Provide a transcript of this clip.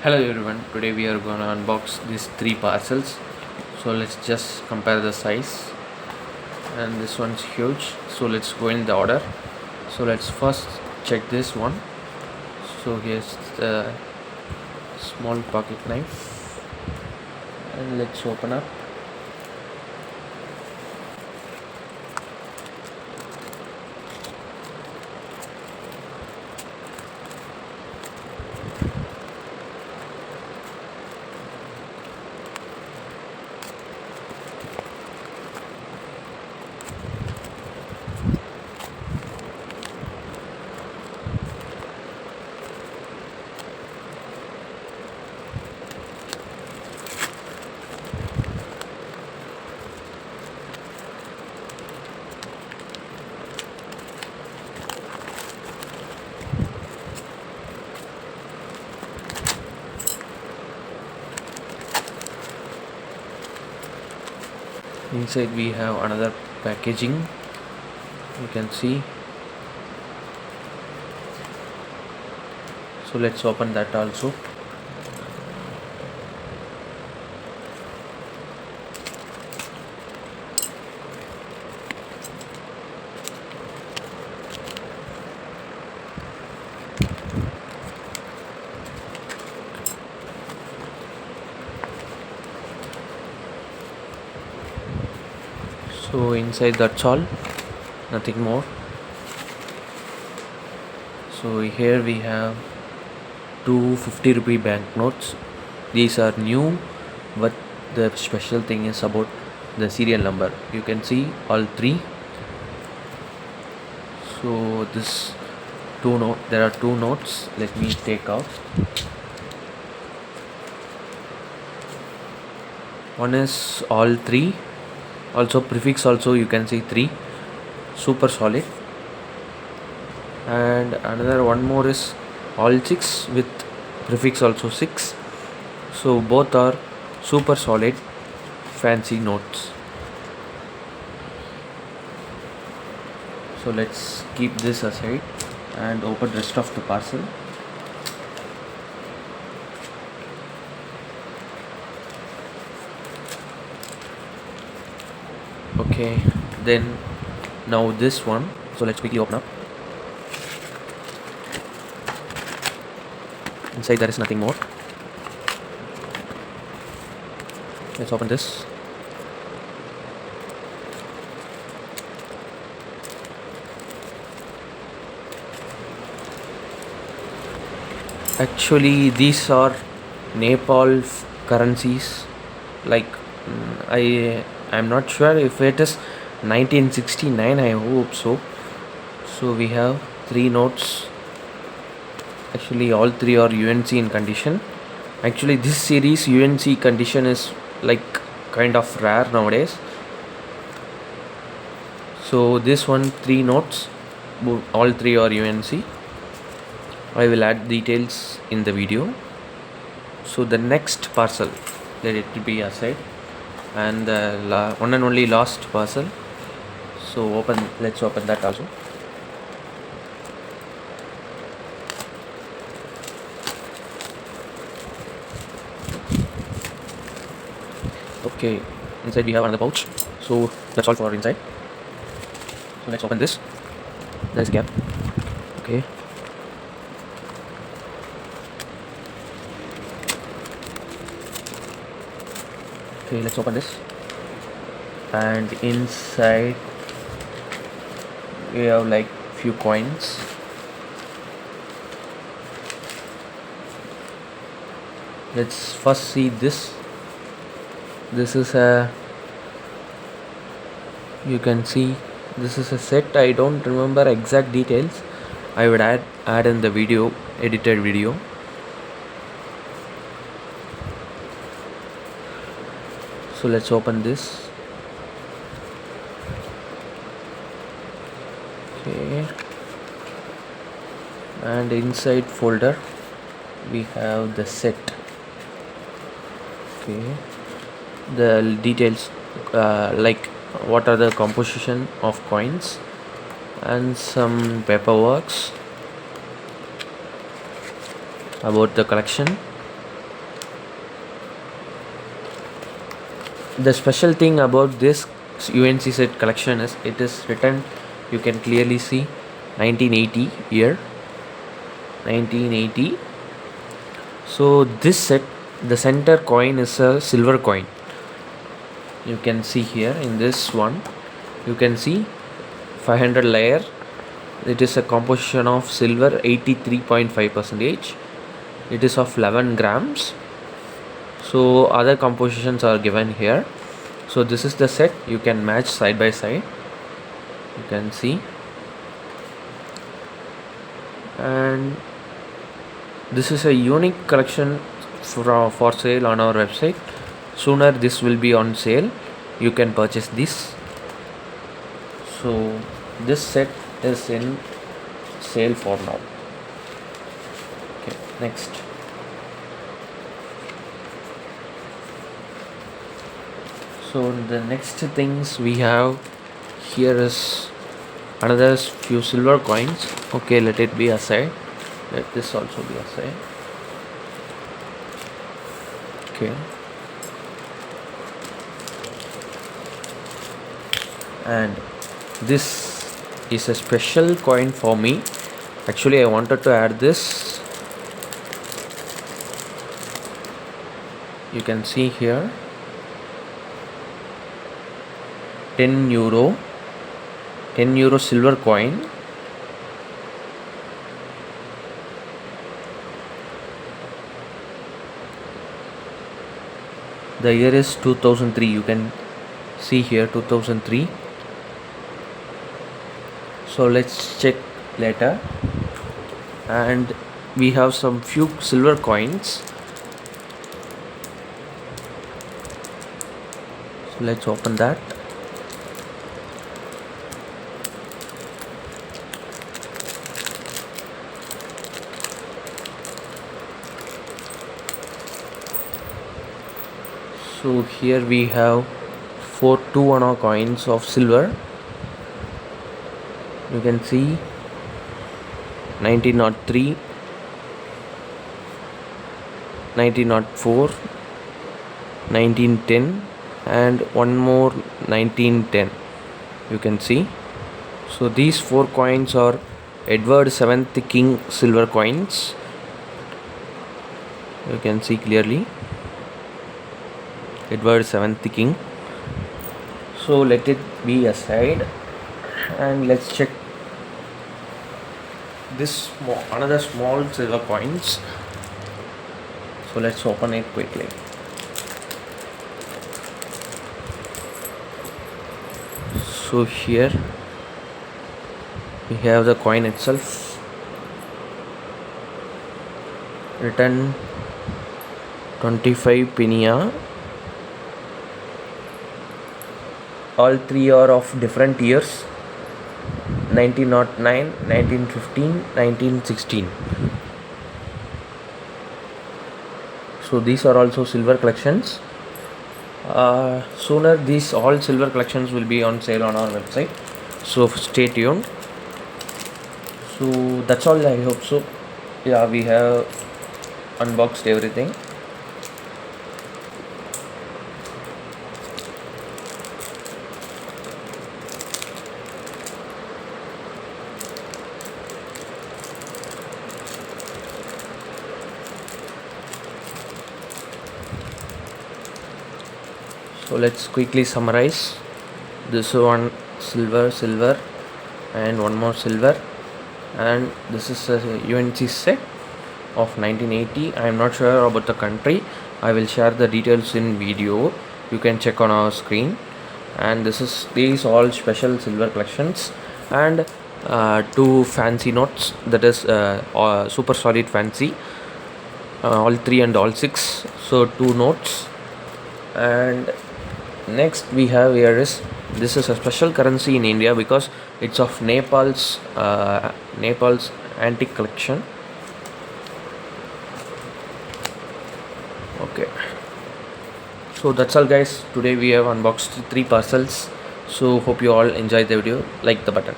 Hello everyone, today we are gonna unbox these three parcels. So let's just compare the size, and this one's huge. So let's go in the order. So let's first check this one. So here's the small pocket knife, and let's open up. Inside we have another packaging. You can see. So let's open that also. So inside that's all, nothing more. So here we have two 50 rupee banknotes. These are new, but the special thing is about the serial number. You can see all three. So there are two notes. Let me take out. One is all three. Also prefix also you can see three. Super solid. And another one more is all six with prefix also six. So both are super solid fancy notes. So let's keep this aside and open rest of the parcel. Okay, then now this one. So let's quickly open up. Inside there is nothing more. Let's open this. Actually these are Nepal currencies. Like I'm not sure if it is 1969, I hope so. So we have three notes. Actually all three are UNC in condition. Actually this series UNC condition is like kind of rare nowadays. So this one, three notes, all three are UNC. I will add details in the video. So the next parcel, let it be aside, and the one and only last parcel. So let's open that also. Okay, inside we have another pouch. So that's all for inside. So let's open this. There's a gap. Okay. Okay, let's open this. And inside we have like few coins. Let's first see this. This is you can see this is a set. I don't remember exact details. I would add in the video, edited video. So let's open this. Okay, and inside folder we have the set. Okay, the details like what are the composition of coins and some paperworks about the collection. The special thing about this UNC set collection is it is written, you can clearly see 1980 here, 1980. So this set, the center coin is a silver coin. You can see here in this one, you can see 500 layer. It is a composition of silver 83.5%. It is of 11 grams. So other compositions are given here. So this is the set, you can match side by side, you can see. And this is a unique collection for sale on our website. Sooner this will be on sale, you can purchase this. So this set is in sale for now. Okay, next. So the next things we have here is another few silver coins. Okay, let it be aside. Let this also be aside. Okay. And this is a special coin for me. Actually, I wanted to add this. You can see here 10 euro silver coin. The year is 2003. You can see here 2003. So let's check later. And we have some few silver coins. So let's open that. So here we have 4 2-anna coins of silver. You can see 1903, 1904, 1910 and one more 1910. You can see. So these 4 coins are Edward 7th King silver coins. You can see clearly. Edward 7th King. So let it be aside and let's check this another small silver coins. So let's open it quickly. So here we have the coin itself, written 25 Pennia. All 3 are of different years: 1909, 1915, 1916. So these are also silver collections. Sooner these all silver collections will be on sale on our website. So stay tuned. So that's all, I hope so. Yeah, we have unboxed everything. So let's quickly summarize. This one silver and one more silver, and this is a UNC set of 1980. I am not sure about the country. I will share the details in video. You can check on our screen. And these all special silver collections, and 2 fancy notes, that is super solid fancy, all 3 and all 6. So 2 notes. And next we have here is, this is a special currency in India because it's of Nepal's antique collection. Okay, so that's all guys. Today we have unboxed 3 parcels. So hope you all enjoyed the video. Like the button.